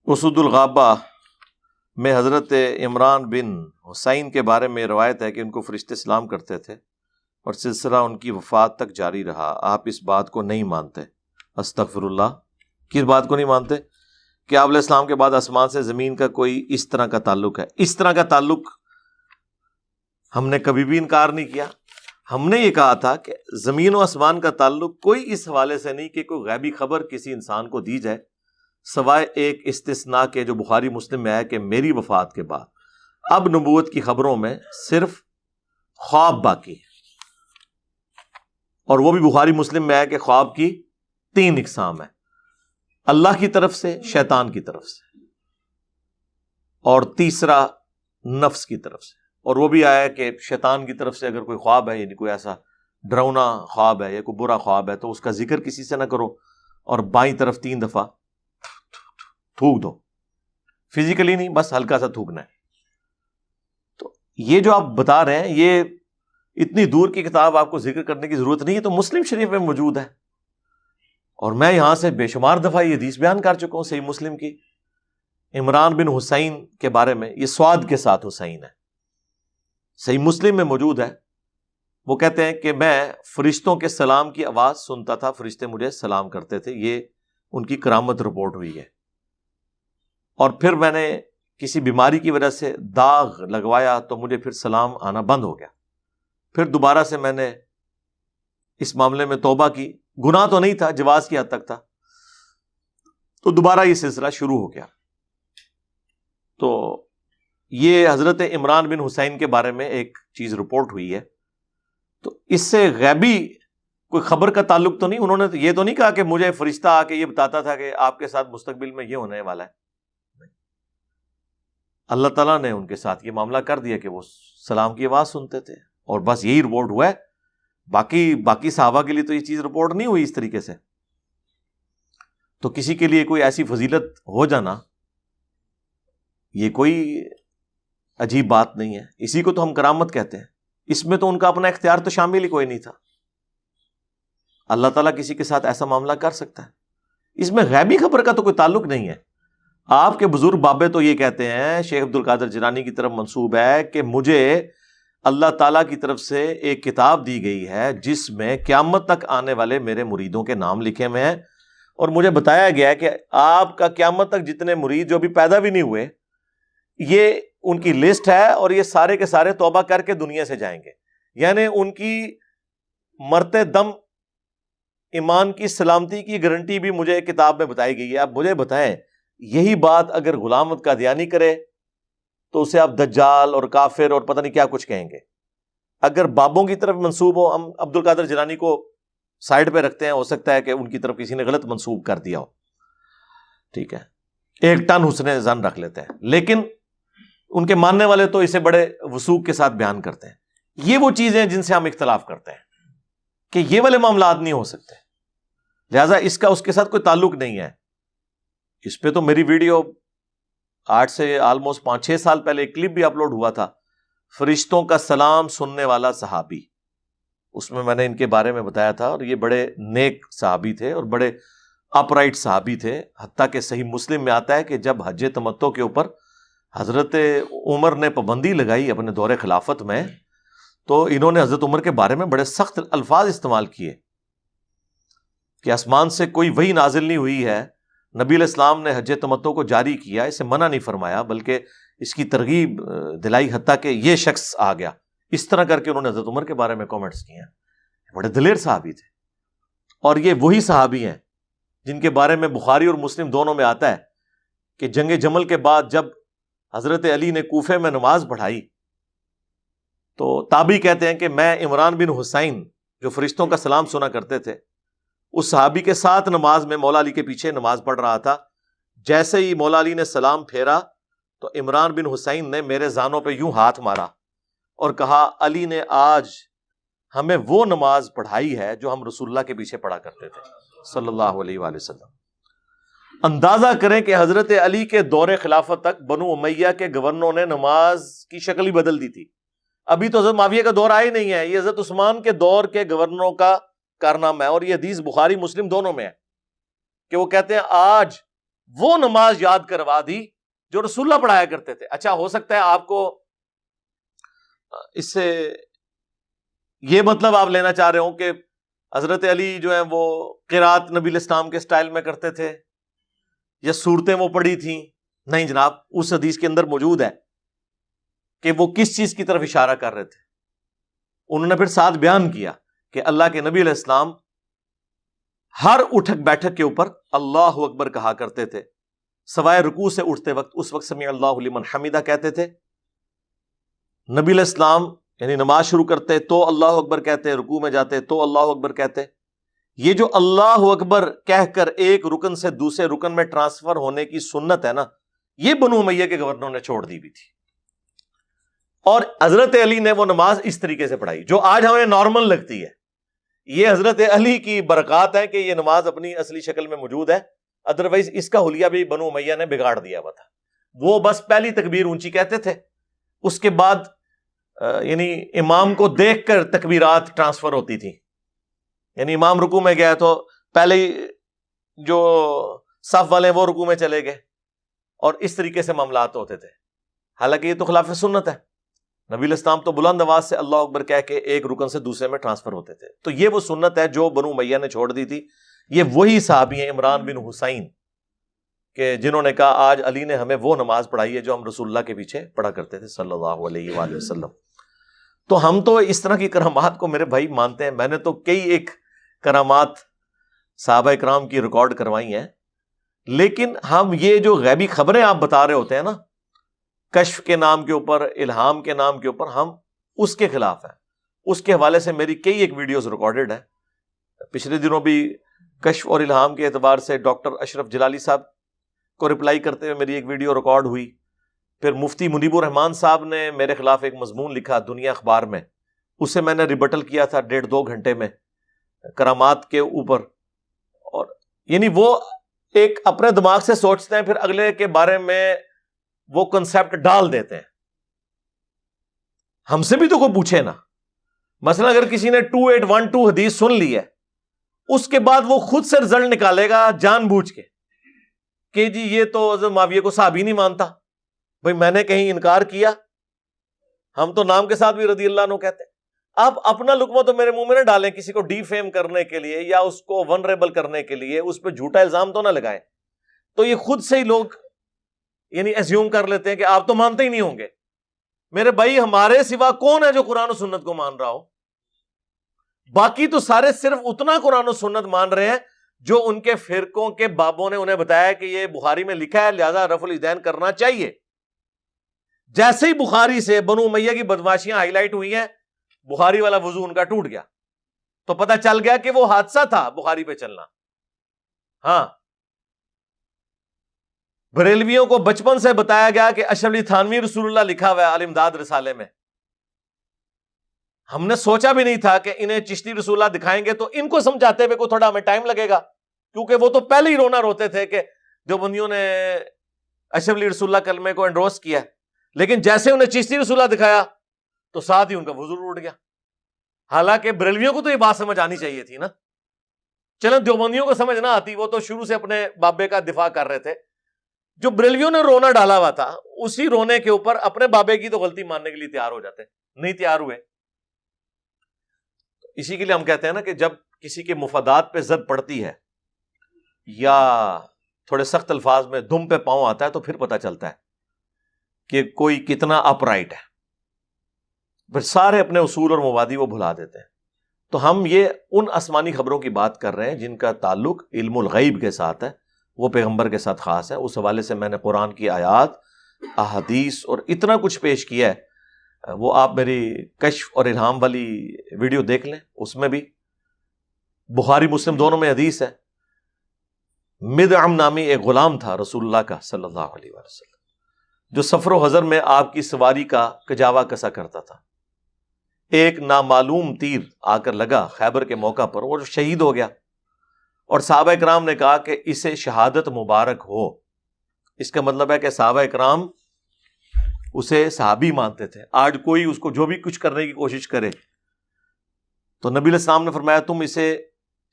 اسد الغابہ میں حضرت عمران بن حسین کے بارے میں روایت ہے کہ ان کو فرشتے سلام کرتے تھے اور سلسلہ ان کی وفات تک جاری رہا. آپ اس بات کو نہیں مانتے؟ استغفر اللہ. کس بات کو نہیں مانتے؟ کہ آپ علیہ السلام کے بعد آسمان سے زمین کا کوئی اس طرح کا تعلق ہے. اس طرح کا تعلق ہم نے کبھی بھی انکار نہیں کیا. ہم نے یہ کہا تھا کہ زمین و آسمان کا تعلق کوئی اس حوالے سے نہیں کہ کوئی غیبی خبر کسی انسان کو دی جائے، سوائے ایک استثناء کے جو بخاری مسلم میں ہے کہ میری وفات کے بعد اب نبوت کی خبروں میں صرف خواب باقی ہے. اور وہ بھی بخاری مسلم میں ہے کہ خواب کی 3 اقسام ہے: اللہ کی طرف سے، شیطان کی طرف سے، اور تیسرا نفس کی طرف سے. اور وہ بھی آیا ہے کہ شیطان کی طرف سے اگر کوئی خواب ہے، یعنی کوئی ایسا ڈراؤنا خواب ہے یا کوئی برا خواب ہے، تو اس کا ذکر کسی سے نہ کرو اور بائیں طرف 3 دفعہ تھوک دو. فزیکلی نہیں، بس ہلکا سا تھوکنا ہے. تو یہ جو آپ بتا رہے ہیں، یہ اتنی دور کی کتاب آپ کو ذکر کرنے کی ضرورت نہیں ہے، تو مسلم شریف میں موجود ہے. اور میں یہاں سے بے شمار دفعہ یہ حدیث بیان کر چکا ہوں صحیح مسلم کی، عمران بن حسین کے بارے میں. یہ سواد کے ساتھ حسین ہے، صحیح مسلم میں موجود ہے. وہ کہتے ہیں کہ میں فرشتوں کے سلام کی آواز سنتا تھا، فرشتے مجھے سلام کرتے تھے. یہ ان کی کرامت رپورٹ ہوئی ہے. اور پھر میں نے کسی بیماری کی وجہ سے داغ لگوایا تو مجھے پھر سلام آنا بند ہو گیا. پھر دوبارہ سے میں نے اس معاملے میں توبہ کی. گناہ تو نہیں تھا، جواز کی حد تک تھا. تو دوبارہ یہ سلسلہ شروع ہو گیا. تو یہ حضرت عمران بن حسین کے بارے میں ایک چیز رپورٹ ہوئی ہے. تو اس سے غیبی کوئی خبر کا تعلق تو نہیں. انہوں نے یہ تو نہیں کہا کہ مجھے فرشتہ آ کے یہ بتاتا تھا کہ آپ کے ساتھ مستقبل میں یہ ہونے والا ہے. اللہ تعالیٰ نے ان کے ساتھ یہ معاملہ کر دیا کہ وہ سلام کی آواز سنتے تھے، اور بس یہی رپورٹ ہوا ہے. باقی صحابہ کے لیے تو یہ چیز رپورٹ نہیں ہوئی اس طریقے سے. تو کسی کے لیے کوئی ایسی فضیلت ہو جانا یہ کوئی عجیب بات نہیں ہے. اسی کو تو ہم کرامت کہتے ہیں. اس میں تو ان کا اپنا اختیار تو شامل ہی کوئی نہیں تھا. اللہ تعالیٰ کسی کے ساتھ ایسا معاملہ کر سکتا ہے. اس میں غیبی خبر کا تو کوئی تعلق نہیں ہے. آپ کے بزرگ بابے تو یہ کہتے ہیں، شیخ عبد القادر جیلانی کی طرف منسوب ہے کہ مجھے اللہ تعالیٰ کی طرف سے ایک کتاب دی گئی ہے جس میں قیامت تک آنے والے میرے مریدوں کے نام لکھے ہوئے ہیں، اور مجھے بتایا گیا ہے کہ آپ کا قیامت تک جتنے مرید جو ابھی پیدا بھی نہیں ہوئے، یہ ان کی لسٹ ہے، اور یہ سارے کے سارے توبہ کر کے دنیا سے جائیں گے. یعنی ان کی مرتے دم ایمان کی سلامتی کی گارنٹی بھی مجھے کتاب میں بتائی گئی ہے. آپ مجھے بتائیں، یہی بات اگر غلام احمد قادیانی کرے تو اسے آپ دجال اور کافر اور پتہ نہیں کیا کچھ کہیں گے. اگر بابوں کی طرف منسوب ہو، ہم عبد القادر جیلانی کو سائڈ پہ رکھتے ہیں، ہو سکتا ہے کہ ان کی طرف کسی نے غلط منسوب کر دیا ہو، ٹھیک ہے، 1 ٹن حسن ظن رکھ لیتے ہیں. لیکن ان کے ماننے والے تو اسے بڑے وثوق کے ساتھ بیان کرتے ہیں. یہ وہ چیزیں جن سے ہم اختلاف کرتے ہیں کہ یہ والے معاملات نہیں ہو سکتے. لہٰذا اس کا اس کے ساتھ کوئی تعلق نہیں ہے. اس پہ تو میری ویڈیو 8 سے آلموسٹ 5-6 سال پہلے ایک کلپ بھی اپلوڈ ہوا تھا، فرشتوں کا سلام سننے والا صحابی. اس میں نے ان کے بارے میں بتایا تھا، اور یہ بڑے نیک صحابی تھے اور بڑے اپ رائٹ صحابی تھے. حتیٰ کہ صحیح مسلم میں آتا ہے کہ جب حج تمتع کے اوپر حضرت عمر نے پابندی لگائی اپنے دور خلافت میں، تو انہوں نے حضرت عمر کے بارے میں بڑے سخت الفاظ استعمال کیے کہ آسمان سے کوئی وحی نازل نہیں ہوئی ہے، نبی علیہ السلام نے حج تمتع کو جاری کیا، اسے منع نہیں فرمایا بلکہ اس کی ترغیب دلائی، حتیٰ کہ یہ شخص آ گیا. اس طرح کر کے انہوں نے حضرت عمر کے بارے میں کامنٹس کیے ہیں. بڑے دلیر صحابی تھے. اور یہ وہی صحابی ہیں جن کے بارے میں بخاری اور مسلم دونوں میں آتا ہے کہ جنگ جمل کے بعد جب حضرت علی نے کوفے میں نماز پڑھائی تو تابعی کہتے ہیں کہ میں عمران بن حسین جو فرشتوں کا سلام سنا کرتے تھے، اس صحابی کے ساتھ نماز میں مولا علی کے پیچھے نماز پڑھ رہا تھا. جیسے ہی مولا علی نے سلام پھیرا تو عمران بن حسین نے میرے زانوں پہ یوں ہاتھ مارا اور کہا، علی نے آج ہمیں وہ نماز پڑھائی ہے جو ہم رسول اللہ کے پیچھے پڑھا کرتے تھے صلی اللہ علیہ وآلہ وسلم. اندازہ کریں کہ حضرت علی کے دور خلافت تک بنو امیہ کے گورنروں نے نماز کی شکل ہی بدل دی تھی. ابھی تو حضرت معاویہ کا دور آئے نہیں ہے، یہ حضرت عثمان کے دور کے گورنروں کا کارنامہ ہے. اور یہ حدیث بخاری مسلم دونوں میں ہے کہ وہ کہتے ہیں آج وہ نماز یاد کروا دی جو رسول اللہ پڑھایا کرتے تھے. اچھا ہو سکتا ہے آپ کو اس سے یہ مطلب آپ لینا چاہ رہے ہوں کہ حضرت علی جو ہیں وہ قرات نبی علیہ السلام کے سٹائل میں کرتے تھے یا صورتیں وہ پڑھی تھیں. نہیں جناب، اس حدیث کے اندر موجود ہے کہ وہ کس چیز کی طرف اشارہ کر رہے تھے. انہوں نے پھر ساتھ بیان کیا کہ اللہ کے نبی علیہ السلام ہر اٹھک بیٹھک کے اوپر اللہ اکبر کہا کرتے تھے، سوائے رکوع سے اٹھتے وقت اس وقت سمیع اللہ لمن حمیدہ کہتے تھے. نبی علیہ السلام یعنی نماز شروع کرتے تو اللہ اکبر کہتے، رکوع میں جاتے تو اللہ اکبر کہتے. یہ جو اللہ اکبر کہہ کر ایک رکن سے دوسرے رکن میں ٹرانسفر ہونے کی سنت ہے نا، یہ بنو امیہ کے گورنروں نے چھوڑ دی بھی تھی. اور حضرت علی نے وہ نماز اس طریقے سے پڑھائی جو آج ہمیں نارمل لگتی ہے. یہ حضرت علی کی برکات ہے کہ یہ نماز اپنی اصلی شکل میں موجود ہے. ادروائز اس کا حلیہ بھی بنو امیہ نے بگاڑ دیا ہوا تھا. وہ بس پہلی تکبیر اونچی کہتے تھے، اس کے بعد یعنی امام کو دیکھ کر تکبیرات ٹرانسفر ہوتی تھی. یعنی امام رکوع میں گیا تو پہلے جو صف والے وہ رکوع میں چلے گئے اور اس طریقے سے معاملات ہوتے تھے. حالانکہ یہ تو خلاف سنت ہے. نبی علیہ السلام تو بلند آواز سے اللہ اکبر کہہ کے ایک رکن سے دوسرے میں ٹرانسفر ہوتے تھے. تو یہ وہ سنت ہے جو بنو امیہ نے چھوڑ دی تھی. یہ وہی صحابی ہیں عمران بن حسین کہ جنہوں نے کہا آج علی نے ہمیں وہ نماز پڑھائی ہے جو ہم رسول اللہ کے پیچھے پڑھا کرتے تھے صلی اللہ علیہ وآلہ وسلم. تو ہم تو اس طرح کی کرامات کو میرے بھائی مانتے ہیں. میں نے تو کئی ایک کرامات صحابہ اکرام کی ریکارڈ کروائی ہیں، لیکن ہم یہ جو غیبی خبریں آپ بتا رہے ہوتے ہیں نا کشف کے نام کے اوپر، الہام کے نام کے اوپر، ہم اس کے خلاف ہیں. اس کے حوالے سے میری کئی ایک ویڈیوز ریکارڈڈ ہیں. پچھلے دنوں بھی کشف اور الہام کے اعتبار سے ڈاکٹر اشرف جلالی صاحب کو رپلائی کرتے ہوئے میری ایک ویڈیو ریکارڈ ہوئی. پھر مفتی منیب الرحمان صاحب نے میرے خلاف ایک مضمون لکھا دنیا اخبار میں، اسے میں نے ریبٹل کیا تھا 1.5-2 گھنٹے میں کرامات کے اوپر. اور یعنی وہ ایک اپنے دماغ سے سوچتے ہیں پھر اگلے کے بارے میں وہ کنسپٹ ڈال دیتے ہیں. ہم سے بھی تو کوئی پوچھے نا. مثلا اگر کسی نے 2812 حدیث سن لی ہے، اس کے بعد وہ خود سے رزلٹ نکالے گا جان بوجھ کے کہ جی یہ تو حضرت معاویہ کو صحابی نہیں مانتا. بھئی میں نے کہیں انکار کیا؟ ہم تو نام کے ساتھ بھی رضی اللہ عنہ کہتے ہیں. آپ اپنا لقمہ تو میرے منہ میں نہ ڈالیں کسی کو ڈی فیم کرنے کے لیے یا اس کو ونریبل کرنے کے لیے. اس پہ جھوٹا الزام تو نہ لگائیں. تو یہ خود سے ہی لوگ یعنی ایزیوم کر لیتے ہیں کہ آپ تو مانتے ہی نہیں ہوں گے. میرے بھائی ہمارے سوا کون ہے جو قرآن و سنت کو مان رہا ہو؟ باقی تو سارے صرف اتنا قرآن و سنت مان رہے ہیں جو ان کے فرقوں کے بابوں نے انہیں بتایا کہ یہ بخاری میں لکھا ہے لہذا رفع الیدین کرنا چاہیے. جیسے ہی بخاری سے بنو امیہ کی بدماشیاں ہائی لائٹ ہوئی ہیں، بخاری والا وضو ان کا ٹوٹ گیا. تو پتہ چل گیا کہ وہ حادثہ تھا بخاری پہ چلنا. ہاں، بریلویوں کو بچپن سے بتایا گیا کہ اشرف علی تھانوی رسول اللہ لکھا ہوا ہے الامداد رسالے میں. ہم نے سوچا بھی نہیں تھا کہ انہیں چشتی رسول اللہ دکھائیں گے تو ان کو سمجھاتے ہوئے کو تھوڑا ہمیں ٹائم لگے گا، کیونکہ وہ تو پہلے ہی رونا روتے تھے کہ دیوبندیوں نے اشرف علی رسول اللہ کلمے کو انڈورس کیا. لیکن جیسے انہیں چشتی رسول اللہ دکھایا تو ساتھ ہی ان کا وضو ٹوٹ گیا. حالانکہ بریلویوں کو تو یہ بات سمجھ آنی چاہیے تھی نا. چلیں دیوبندیوں کو سمجھ نہ آتی، وہ تو شروع سے اپنے بابے کا دفاع کر رہے تھے. جو بریلویوں نے رونا ڈالا ہوا تھا اسی رونے کے اوپر اپنے بابے کی تو غلطی ماننے کے لیے تیار ہو جاتے، نہیں تیار ہوئے. اسی کے لیے ہم کہتے ہیں نا کہ جب کسی کے مفادات پہ زد پڑتی ہے یا تھوڑے سخت الفاظ میں دم پہ پاؤں آتا ہے تو پھر پتہ چلتا ہے کہ کوئی کتنا اپ رائٹ ہے. پھر سارے اپنے اصول اور مبادی وہ بھلا دیتے ہیں. تو ہم یہ ان آسمانی خبروں کی بات کر رہے ہیں جن کا تعلق علم الغیب کے ساتھ ہے، وہ پیغمبر کے ساتھ خاص ہے. اس حوالے سے میں نے قرآن کی آیات، احادیث اور اتنا کچھ پیش کیا ہے. وہ آپ میری کشف اور الہام والی ویڈیو دیکھ لیں، اس میں بھی بخاری مسلم دونوں میں حدیث ہے. مدعم نامی ایک غلام تھا رسول اللہ کا صلی اللہ علیہ وسلم، جو سفر و حضر میں آپ کی سواری کا کجاوا کسا کرتا تھا. ایک نامعلوم تیر آ کر لگا خیبر کے موقع پر، وہ شہید ہو گیا. اور صحابہ اکرام نے کہا کہ اسے شہادت مبارک ہو. اس کا مطلب ہے کہ صحابہ اکرام اسے صحابی مانتے تھے. آج کوئی اس کو جو بھی کچھ کرنے کی کوشش کرے تو نبی علیہ السلام نے فرمایا تم اسے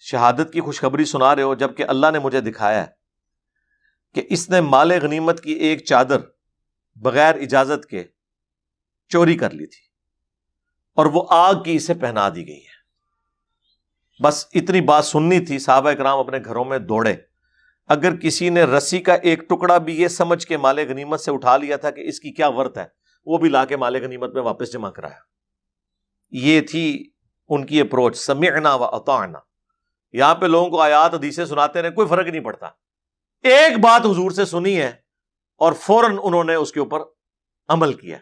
شہادت کی خوشخبری سنا رہے ہو، جبکہ اللہ نے مجھے دکھایا ہے کہ اس نے مال غنیمت کی ایک چادر بغیر اجازت کے چوری کر لی تھی اور وہ آگ کی اسے پہنا دی گئی ہے. بس اتنی بات سننی تھی، صحابہ کرام اپنے گھروں میں دوڑے. اگر کسی نے رسی کا ایک ٹکڑا بھی یہ سمجھ کے مال غنیمت سے اٹھا لیا تھا کہ اس کی کیا ورث ہے، وہ بھی لا کے مال غنیمت میں واپس جمع کرایا. یہ تھی ان کی اپروچ، سمعنا و اطعنا. یہاں پہ لوگوں کو آیات حدیثیں سناتے رہے، کوئی فرق نہیں پڑتا. ایک بات حضور سے سنی ہے اور فوراً انہوں نے اس کے اوپر عمل کیا.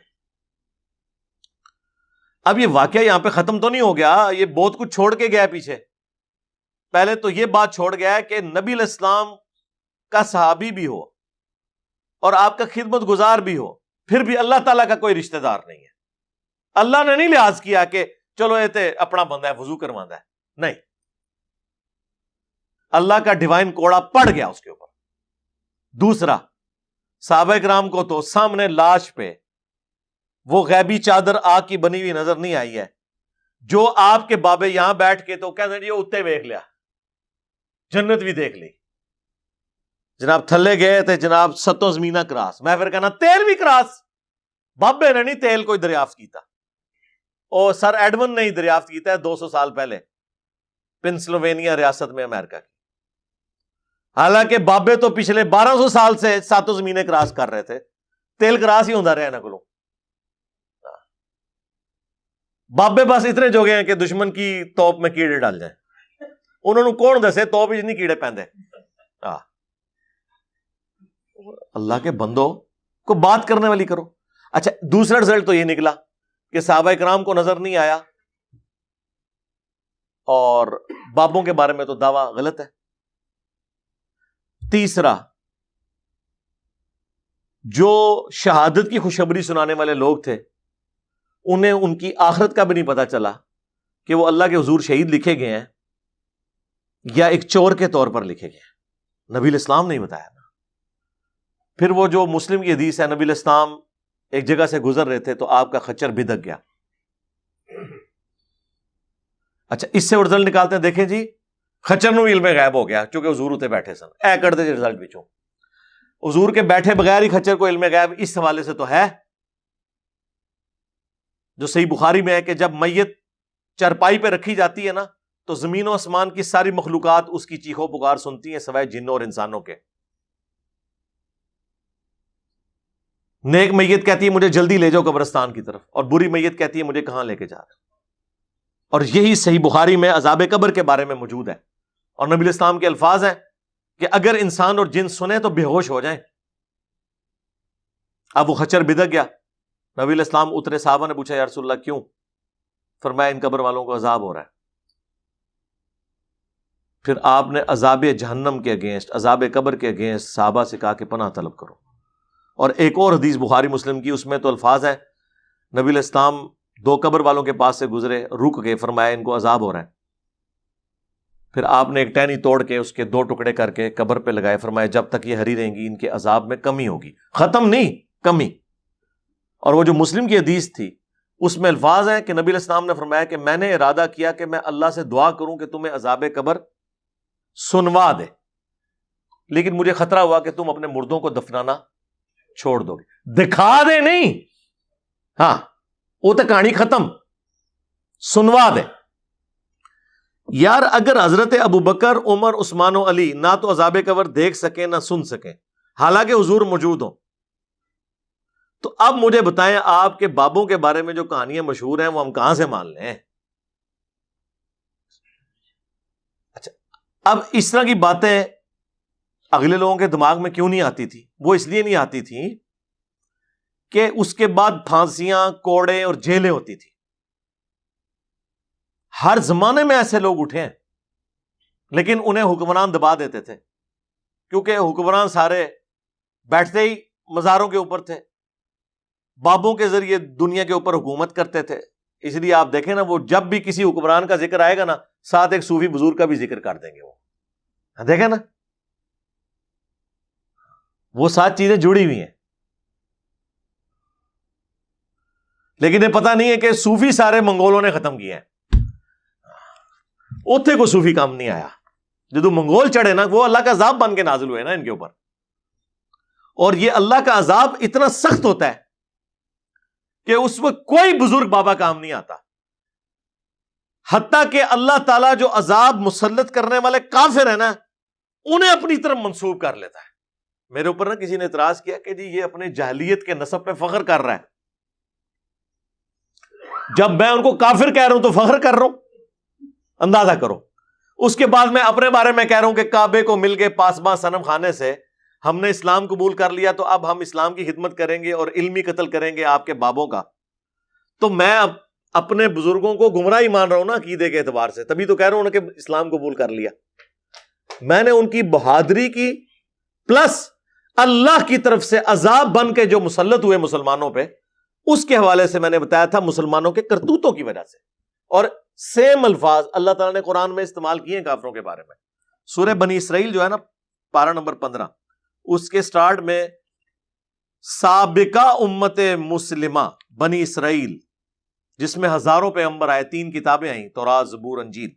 اب یہ واقعہ یہاں پہ ختم تو نہیں ہو گیا، یہ بہت کچھ چھوڑ کے گیا پیچھے. پہلے تو یہ بات چھوڑ گیا ہے کہ نبی علیہ السلام کا صحابی بھی ہو اور آپ کا خدمت گزار بھی ہو، پھر بھی اللہ تعالیٰ کا کوئی رشتہ دار نہیں ہے. اللہ نے نہیں لحاظ کیا کہ چلو یہ تے اپنا بندہ ہے، وضو کروانا ہے. نہیں، اللہ کا ڈیوائن کوڑا پڑ گیا اس کے اوپر. دوسرا، صحابہ کرام کو تو سامنے لاش پہ وہ غیبی چادر آگ کی بنی ہوئی نظر نہیں آئی ہے جو آپ کے بابے یہاں بیٹھ کے تو کہتے ہیں یہ اتنے دیکھ لیا، جنت بھی دیکھ لی. جناب تھلے گئے تھے جناب ستوں زمینہ کراس، میں پھر کہنا تیل بھی کراس. بابے نے نہیں تیل کوئی دریافت کیتا، اور سر ایڈون نے ہی دریافت کیتا ہے 200 سال پہلے پنسلوینیا ریاست میں امریکہ کی. حالانکہ بابے تو پچھلے 1200 سال سے ساتوں زمینیں کراس کر رہے تھے، تیل کراس ہی ہوتا رہا نہ کلو. بابے بس اتنے جو گئے ہیں کہ دشمن کی توپ میں کیڑے ڈال جائیں. انہوں نے کون دسے توپ نہیں کیڑے پہندے. اللہ کے بندو کو بات کرنے والی کرو. اچھا، دوسرا رزلٹ تو یہ نکلا کہ صحابہ کرام کو نظر نہیں آیا اور بابوں کے بارے میں تو دعویٰ غلط ہے. تیسرا، جو شہادت کی خوشخبری سنانے والے لوگ تھے انہیں ان کی آخرت کا بھی نہیں پتا چلا کہ وہ اللہ کے حضور شہید لکھے گئے ہیں یا ایک چور کے طور پر لکھے گئے ہیں. نبی الاسلام نے بتایا نا. پھر وہ جو مسلم کی حدیث ہے، نبی الاسلام ایک جگہ سے گزر رہے تھے تو آپ کا خچر بھدک گیا. اچھا، اس سے رزلٹ نکالتے ہیں. دیکھیں جی، خچر نو علم غائب ہو گیا چونکہ حضور اتنے بیٹھے سن. اے کرتے جی رزلٹ بچوں، حضور کے بیٹھے بغیر ہی خچر کو علم غائب. اس حوالے سے تو ہے جو صحیح بخاری میں ہے کہ جب میت چرپائی پہ رکھی جاتی ہے نا تو زمین و آسمان کی ساری مخلوقات اس کی چیخو پکار سنتی ہیں سوائے جنوں اور انسانوں کے. نیک میت کہتی ہے مجھے جلدی لے جاؤ قبرستان کی طرف، اور بری میت کہتی ہے مجھے کہاں لے کے جا رہے. اور یہی صحیح بخاری میں عذاب قبر کے بارے میں موجود ہے. اور نبی الاسلام کے الفاظ ہیں کہ اگر انسان اور جن سنیں تو بے ہوش ہو جائیں. اب وہ خچر بھدک گیا. نبی علیہ السلام اترے، صحابہ نے پوچھا یا رسول اللہ کیوں؟ فرمایا ان قبر والوں کو عذاب ہو رہا ہے. پھر آپ نے عذاب جہنم کے اگینسٹ، عذاب قبر کے اگینسٹ صحابہ سے کہا کہ پناہ طلب کرو. اور ایک اور حدیث بخاری مسلم کی، اس میں تو الفاظ ہیں نبی علیہ السلام 2 قبر والوں کے پاس سے گزرے، رک گئے، فرمایا ان کو عذاب ہو رہا ہے. پھر آپ نے ایک ٹہنی توڑ کے اس کے 2 ٹکڑے کر کے قبر پہ لگائے، فرمایا جب تک یہ ہری رہیں گی ان کے عذاب میں کمی ہوگی، ختم نہیں، کمی. اور وہ جو مسلم کی حدیث تھی اس میں الفاظ ہیں کہ نبی علیہ السلام نے فرمایا کہ میں نے ارادہ کیا کہ میں اللہ سے دعا کروں کہ تمہیں عذاب قبر سنوا دے، لیکن مجھے خطرہ ہوا کہ تم اپنے مردوں کو دفنانا چھوڑ دو گے. دکھا دے نہیں، ہاں وہ تو کہانی ختم، سنوا دے. یار اگر حضرت ابو بکر، عمر، عثمان و علی نہ تو عذاب قبر دیکھ سکیں نہ سن سکیں حالانکہ حضور موجود ہوں، تو اب مجھے بتائیں آپ کے بابوں کے بارے میں جو کہانیاں مشہور ہیں وہ ہم کہاں سے مان لیں؟ اچھا، اب اس طرح کی باتیں اگلے لوگوں کے دماغ میں کیوں نہیں آتی تھی؟ وہ اس لیے نہیں آتی تھی کہ اس کے بعد پھانسیاں، کوڑے اور جیلیں ہوتی تھی. ہر زمانے میں ایسے لوگ اٹھے ہیں لیکن انہیں حکمران دبا دیتے تھے کیونکہ حکمران سارے بیٹھتے ہی مزاروں کے اوپر تھے، بابوں کے ذریعے دنیا کے اوپر حکومت کرتے تھے. اس لیے آپ دیکھیں نا، وہ جب بھی کسی حکمران کا ذکر آئے گا نا ساتھ ایک صوفی بزرگ کا بھی ذکر کر دیں گے. وہ دیکھیں نا، وہ سات چیزیں جڑی ہوئی ہیں. لیکن یہ پتہ نہیں ہے کہ صوفی سارے منگولوں نے ختم کیے ہیں. اوتھے کو صوفی کام نہیں آیا. جدو منگول چڑھے نا وہ اللہ کا عذاب بن کے نازل ہوئے نا ان کے اوپر. اور یہ اللہ کا عذاب اتنا سخت ہوتا ہے کہ اس میں کوئی بزرگ بابا کام نہیں آتا. حتیٰ کہ اللہ تعالیٰ جو عذاب مسلط کرنے والے کافر ہیں نا, انہیں اپنی طرف منسوب کر لیتا ہے. میرے اوپر نا کسی نے اعتراض کیا کہ جی یہ اپنے جاہلیت کے نسب پہ فخر کر رہا ہے. جب میں ان کو کافر کہہ رہا ہوں تو فخر کر رہا ہوں, اندازہ کرو. اس کے بعد میں اپنے بارے میں کہہ رہا ہوں کہ کعبے کو مل کے پاسباں صنم خانے سے ہم نے اسلام قبول کر لیا, تو اب ہم اسلام کی خدمت کریں گے اور علمی قتل کریں گے آپ کے بابوں کا. تو میں اب اپنے بزرگوں کو گمراہی مان رہا ہوں نا عقیدے کے اعتبار سے, تبھی تو کہہ رہا ہوں نا کہ اسلام قبول کر لیا. میں نے ان کی بہادری کی پلس اللہ کی طرف سے عذاب بن کے جو مسلط ہوئے مسلمانوں پہ, اس کے حوالے سے میں نے بتایا تھا مسلمانوں کے کرتوتوں کی وجہ سے. اور سیم الفاظ اللہ تعالیٰ نے قرآن میں استعمال کیے ہیں کافروں کے بارے میں. سورہ بنی اسرائیل جو ہے نا, پارہ نمبر 15, اس کے سٹارٹ میں سابقہ امت مسلمہ بنی اسرائیل, جس میں ہزاروں پیغمبر آئے, 3 کتابیں آئیں, تورات, زبور, انجیل.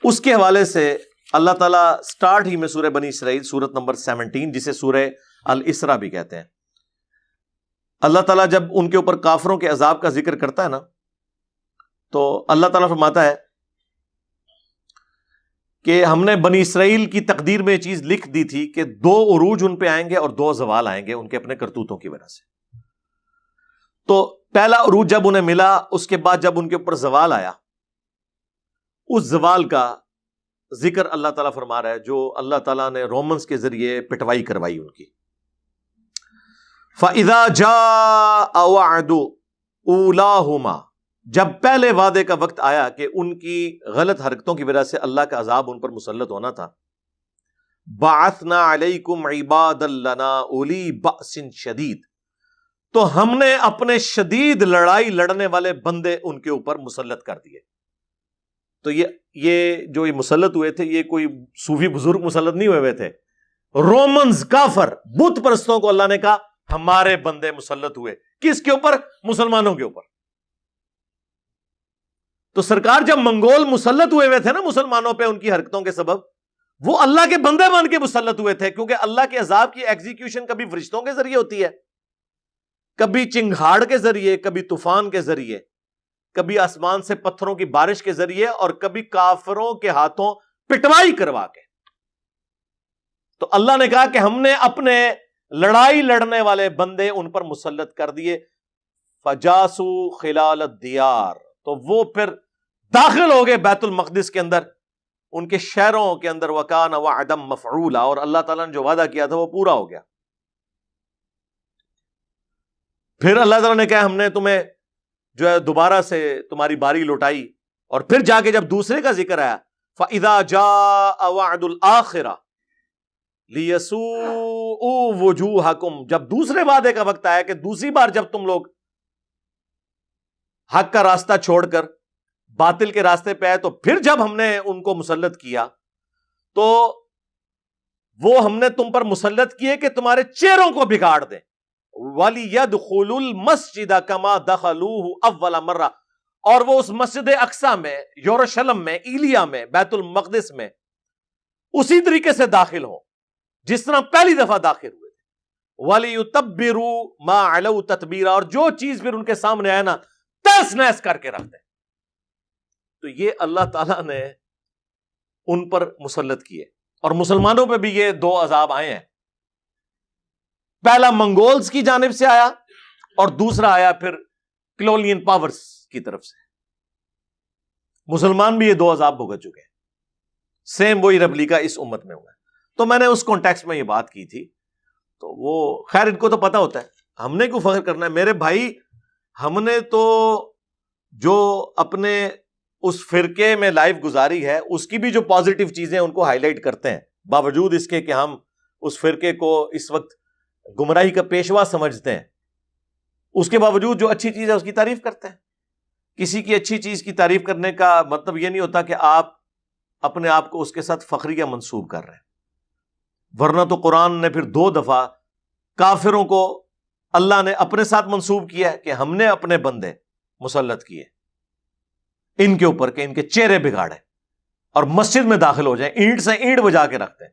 اس کے حوالے سے اللہ تعالیٰ سٹارٹ ہی میں سورہ بنی اسرائیل سورت نمبر 17, جسے سورہ الاسراء بھی کہتے ہیں, اللہ تعالیٰ جب ان کے اوپر کافروں کے عذاب کا ذکر کرتا ہے نا, تو اللہ تعالیٰ فرماتا ہے کہ ہم نے بنی اسرائیل کی تقدیر میں یہ چیز لکھ دی تھی کہ 2 عروج ان پہ آئیں گے اور 2 زوال آئیں گے ان کے اپنے کرتوتوں کی وجہ سے. تو پہلا عروج جب انہیں ملا, اس کے بعد جب ان کے اوپر زوال آیا, اس زوال کا ذکر اللہ تعالیٰ فرما رہا ہے جو اللہ تعالیٰ نے رومنز کے ذریعے پٹوائی کروائی ان کی. فَإِذَا جَاءَ وَعْدُ أُولَاهُمَا, جب پہلے وعدے کا وقت آیا کہ ان کی غلط حرکتوں کی وجہ سے اللہ کا عذاب ان پر مسلط ہونا تھا, بَعَثْنَا عَلَيْكُمْ عِبَادًا لَنَا أُولِي بَأْسٍ شَدِيدٍ, تو ہم نے اپنے شدید لڑائی لڑنے والے بندے ان کے اوپر مسلط کر دیے. تو یہ جو یہ مسلط ہوئے تھے, یہ کوئی صوفی بزرگ مسلط نہیں ہوئے تھے. رومنز, کافر, بت پرستوں کو اللہ نے کہا ہمارے بندے مسلط ہوئے. کس کے اوپر؟ مسلمانوں کے اوپر. تو سرکار جب منگول مسلط ہوئے تھے نا مسلمانوں پہ ان کی حرکتوں کے سبب, وہ اللہ کے بندے بن کے مسلط ہوئے تھے, کیونکہ اللہ کے عذاب کی ایگزیکیوشن کبھی فرشتوں کے ذریعے ہوتی ہے, کبھی چنگھاڑ کے ذریعے, کبھی طوفان کے ذریعے, کبھی آسمان سے پتھروں کی بارش کے ذریعے, اور کبھی کافروں کے ہاتھوں پٹوائی کروا کے. تو اللہ نے کہا کہ ہم نے اپنے لڑائی لڑنے والے بندے ان پر مسلط کر دیے. فجاسو خلال الدیار, تو وہ پھر داخل ہو گئے بیت المقدس کے اندر, ان کے شہروں کے اندر. وکان وعدا مفعولا, اور اللہ تعالیٰ نے جو وعدہ کیا تھا وہ پورا ہو گیا. پھر اللہ تعالیٰ نے کہا ہم نے تمہیں جو ہے دوبارہ سے تمہاری باری لوٹائی. اور پھر جا کے جب دوسرے کا ذکر آیا, فَإِذَا جَاءَ وَعْدُ الْآخِرَةِ لِيَسُوءُوا وُجُوهَكُمْ, جب دوسرے وعدے کا وقت آیا کہ دوسری بار جب تم لوگ حق کا راستہ چھوڑ کر باطل کے راستے پہ آئے, تو پھر جب ہم نے ان کو مسلط کیا تو وہ ہم نے تم پر مسلط کیے کہ تمہارے چہروں کو بگاڑ دیں. وَلِيَدْخُلُوا الْمَسْجِدَ كَمَا دَخَلُوهُ أَوَّلَ مَرَّةٍ, اور وہ اس مسجد اقصیٰ میں, یروشلم میں, ایلیا میں, بیت المقدس میں اسی طریقے سے داخل ہوں جس طرح پہلی دفعہ داخل ہوئے تھے. وَلِيُتَبِّرُوا مَا عَلَوْا تَتْبِيرًا, اور جو چیز پھر ان کے سامنے آئے نا تیس نیس کر کے رکھ دیں. تو یہ اللہ تعالیٰ نے ان پر مسلط کیے. اور مسلمانوں پہ بھی یہ 2 عذاب آئے ہیں. پہلا منگولز کی جانب سے آیا, اور دوسرا آیا پھر کلونین پاورز کی طرف سے. مسلمان بھی یہ 2 عذاب بھگت چکے ہیں. سیم وہی ریپلیکا اس امت میں ہوا ہے. تو میں نے اس کانٹیکسٹ میں یہ بات کی تھی. تو وہ خیر ان کو تو پتا ہوتا ہے, ہم نے کیوں فخر کرنا ہے میرے بھائی. ہم نے تو جو اپنے اس فرقے میں لائف گزاری ہے اس کی بھی جو پازیٹیو چیزیں ان کو ہائی لائٹ کرتے ہیں, باوجود اس کے کہ ہم اس فرقے کو اس وقت گمراہی کا پیشوا سمجھتے ہیں. اس کے باوجود جو اچھی چیز ہے اس کی تعریف کرتے ہیں. کسی کی اچھی چیز کی تعریف کرنے کا مطلب یہ نہیں ہوتا کہ آپ اپنے آپ کو اس کے ساتھ فخریہ منسوب کر رہے ہیں. ورنہ تو قرآن نے پھر 2 دفعہ کافروں کو اللہ نے اپنے ساتھ منسوب کیا ہے کہ ہم نے اپنے بندے مسلط کیے ان کے اوپر کہ ان کے چہرے بگاڑے اور مسجد میں داخل ہو جائیں, اینٹ سے اینٹ بجا کے رکھتے ہیں.